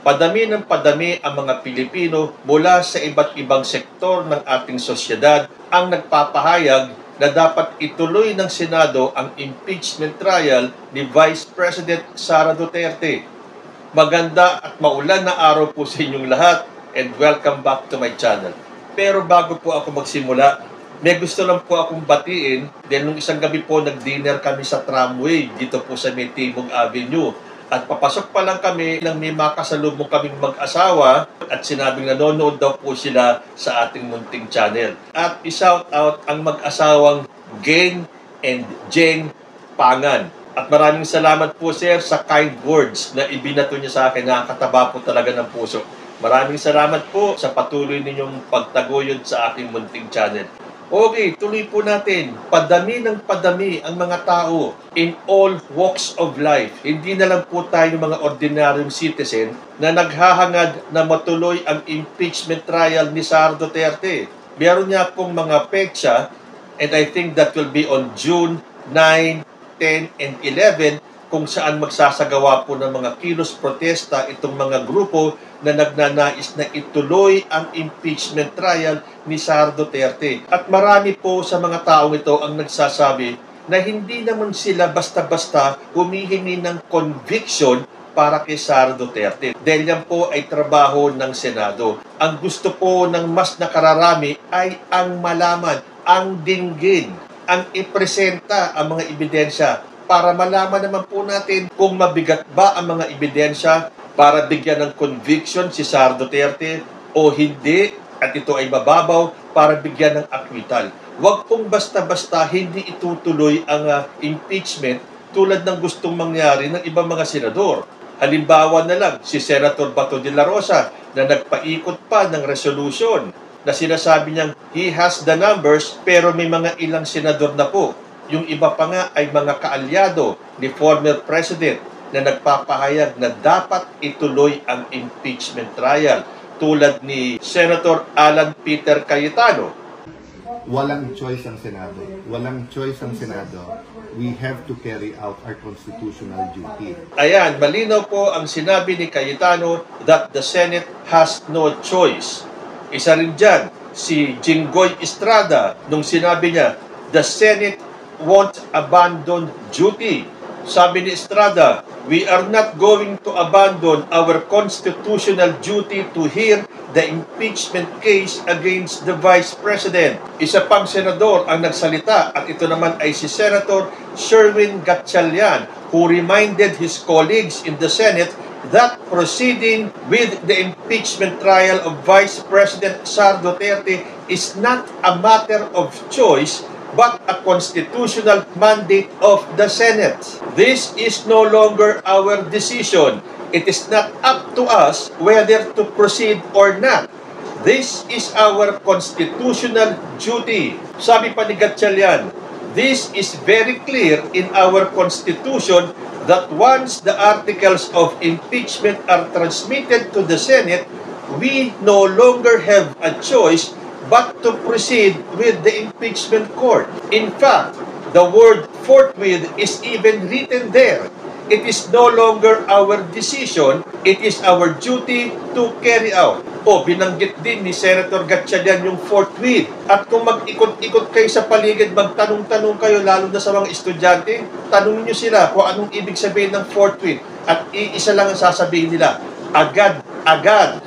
Padami ng padami ang mga Pilipino mula sa iba't ibang sektor ng ating sosyedad ang nagpapahayag na dapat ituloy ng Senado ang impeachment trial ni Vice President Sara Duterte. Maganda at maulan na araw po sa inyong lahat and welcome back to my channel. Pero bago po ako magsimula, may gusto lang po akong batiin dahil nung isang gabi po nag-dinner kami sa tramway dito po sa May Timog Avenue. At papasok pa lang kami nang may makasalubong kaming mag-asawa at sinabing nanonood daw po sila sa ating munting channel. At i-shout out ang mag-asawang Geng and Jeng Pangan. At maraming salamat po sir sa kind words na ibinato niya sa akin, nakakataba po talaga ng puso. Maraming salamat po sa patuloy ninyong pagtaguyod sa aking munting channel. Okay, tuloy po natin. Padami ng padami ang mga tao in all walks of life. Hindi na lang po tayo mga ordinaryong citizen na naghahangad na matuloy ang impeachment trial ni Sara Duterte. Meron niya pong mga petsa and I think that will be on June 9, 10, and 11 kung saan magsasagawa po ng mga kilos protesta itong mga grupo na nagnanais na ituloy ang impeachment trial ni Sara Duterte. At marami po sa mga taong ito ang nagsasabi na hindi naman sila basta-basta humihingi ng conviction para kay Sara Duterte. Dahil yan po ay trabaho ng Senado. Ang gusto po ng mas nakararami ay ang malaman, ang dinggin, ang ipresenta ang mga ebidensya para malaman naman po natin kung mabigat ba ang mga ebidensya para bigyan ng conviction si Sara Duterte o hindi at ito ay mababaw para bigyan ng acquittal. Huwag pong basta-basta hindi itutuloy ang impeachment tulad ng gustong mangyari ng ibang mga senador. Halimbawa na lang si Senator Bato de la Rosa na nagpaikot pa ng resolution na sinasabi niyang he has the numbers pero may mga ilang senador na po. Yung iba pa nga ay mga kaalyado ni former president na nagpapahayag na dapat ituloy ang impeachment trial tulad ni Senator Alan Peter Cayetano. Walang choice ang Senado. Walang choice ang Senado. We have to carry out our constitutional duty. Ayan, malinaw po ang sinabi ni Cayetano that the Senate has no choice. Isa rin dyan, si Jinggoy Estrada, nung sinabi niya, the Senate won't abandon duty. Sabi ni Estrada, we are not going to abandon our constitutional duty to hear the impeachment case against the Vice President. Isa pang senador ang nagsalita at ito naman ay si Senator Sherwin Gatchalian who reminded his colleagues in the Senate that proceeding with the impeachment trial of Vice President Sara Duterte is not a matter of choice but a constitutional mandate of the Senate. This is no longer our decision. It is not up to us whether to proceed or not. This is our constitutional duty. Sabi pa ni Gatchalian, this is very clear in our Constitution that once the articles of impeachment are transmitted to the Senate, we no longer have a choice but to proceed with the impeachment court. In fact, the word forthwith is even written there. It is no longer our decision, it is our duty to carry out. Binanggit din ni Senator Gatchalian yung forthwith. At kung mag-ikot-ikot kayo sa paligid, magtanong-tanong kayo, lalo na sa mga estudyante, tanongin nyo sila kung anong ibig sabihin ng forthwith. At iisa lang ang sasabihin nila, agad-agad.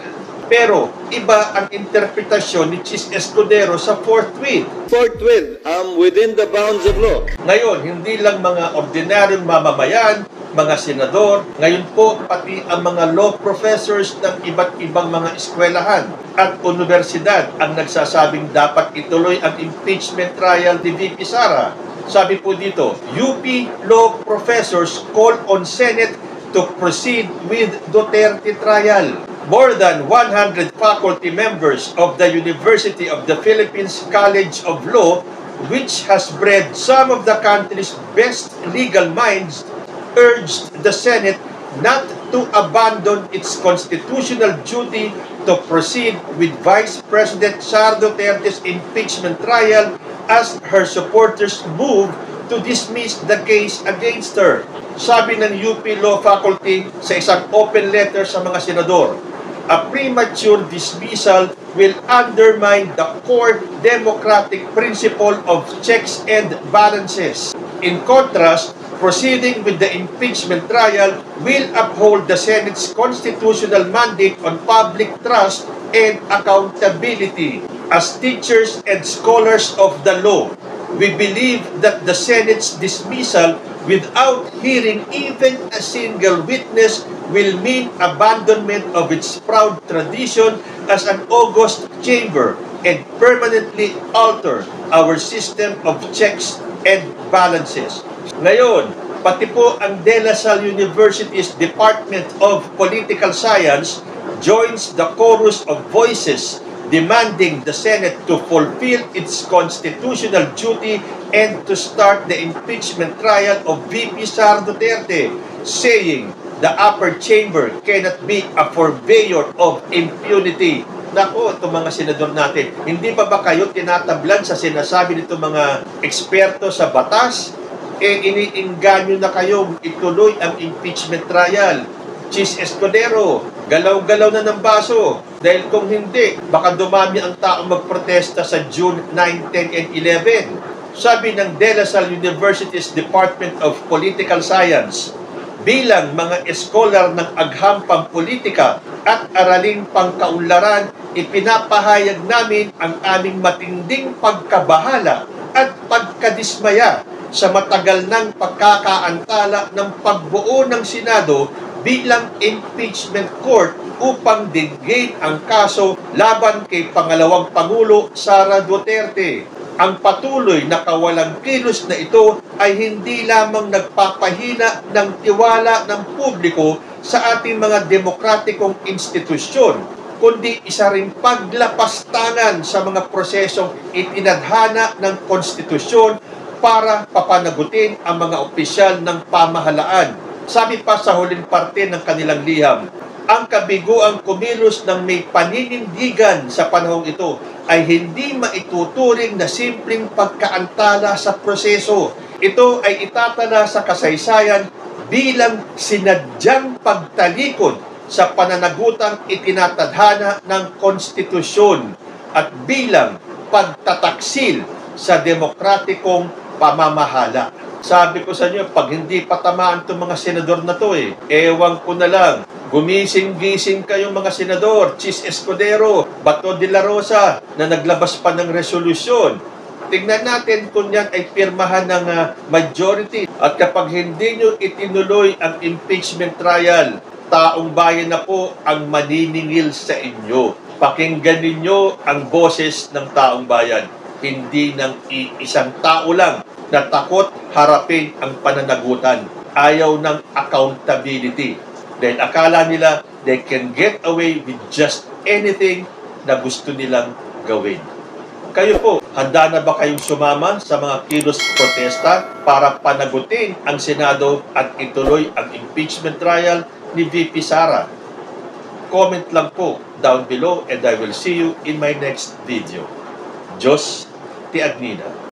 Pero iba ang interpretasyon ni Chis Escudero sa forthwith. Forthwith, within the bounds of law. Ngayon, hindi lang mga ordinaryong mamamayan, mga senador, ngayon po pati ang mga law professors ng iba't ibang mga eskwelahan at universidad ang nagsasabing dapat ituloy ang impeachment trial ni VP Sara. Sabi po dito, UP law professors call on Senate to proceed with Duterte trial. More than 100 faculty members of the University of the Philippines College of Law, which has bred some of the country's best legal minds, urged the Senate not to abandon its constitutional duty to proceed with Vice President Sara Duterte's impeachment trial as her supporters move to dismiss the case against her. Sabi ng UP Law Faculty sa isang open letter sa mga senador, a premature dismissal will undermine the core democratic principle of checks and balances. In contrast, proceeding with the impeachment trial will uphold the Senate's constitutional mandate on public trust and accountability. As teachers and scholars of the law, we believe that the Senate's dismissal without hearing even a single witness will mean abandonment of its proud tradition as an august chamber and permanently alter our system of checks and balances. Ngayon, pati po ang De La Salle University's Department of Political Science joins the chorus of voices demanding the Senate to fulfill its constitutional duty and to start the impeachment trial of VP Sara Duterte, saying the upper chamber cannot be a purveyor of impunity. Nako, itong mga senador natin, hindi pa ba kayo tinatablan sa sinasabi nito mga eksperto sa batas? Iniinganyo na kayong ituloy ang impeachment trial. Chis Escudero, galaw-galaw na ng baso. Dahil kung hindi, baka dumami ang taong magprotesta sa June 9, 10, and 11. Sabi ng De La Salle University's Department of Political Science, bilang mga eskolar ng aghampang politika at araling pangkaunlaran, ipinapahayag namin ang aming matinding pagkabahala at pagkadismaya sa matagal ng pagkakaantala ng pagbuo ng Senado bilang impeachment court upang dinggin ang kaso laban kay pangalawang Pangulo Sara Duterte. Ang patuloy na kawalang kilos na ito ay hindi lamang nagpapahina ng tiwala ng publiko sa ating mga demokratikong institusyon, kundi isa ring paglapastangan sa mga prosesong itinadhana ng konstitusyon para papanagutin ang mga opisyal ng pamahalaan. Sabi pa sa huling parte ng kanilang liham, ang kabiguang kumilos ng may paninindigan sa panahong ito ay hindi maituturing na simpleng pagkaantala sa proseso. Ito ay itatala sa kasaysayan bilang sinadyang pagtalikod sa pananagutang itinatadhana ng konstitusyon at bilang pagtataksil sa demokratikong pamamahala. Sabi ko sa inyo, pag hindi patamaan itong mga senador na to ewan ko na lang. Gumising-gising kayong mga senador, Chis Escudero, Bato de la Rosa, na naglabas pa ng resolusyon. Tingnan natin kung yan ay pirmahan ng majority. At kapag hindi nyo itinuloy ang impeachment trial, taong bayan na po ang maniningil sa inyo. Pakinggan ninyo ang boses ng taong bayan. Hindi ng isang tao lang na takot harapin ang pananagutan. Ayaw ng accountability. Dahil akala nila they can get away with just anything na gusto nilang gawin. Kayo po, handa na ba kayong sumama sa mga kilos protesta para panagutin ang Senado at ituloy ang impeachment trial ni VP Sara? Comment lang po down below and I will see you in my next video. Diyos ti Agnina.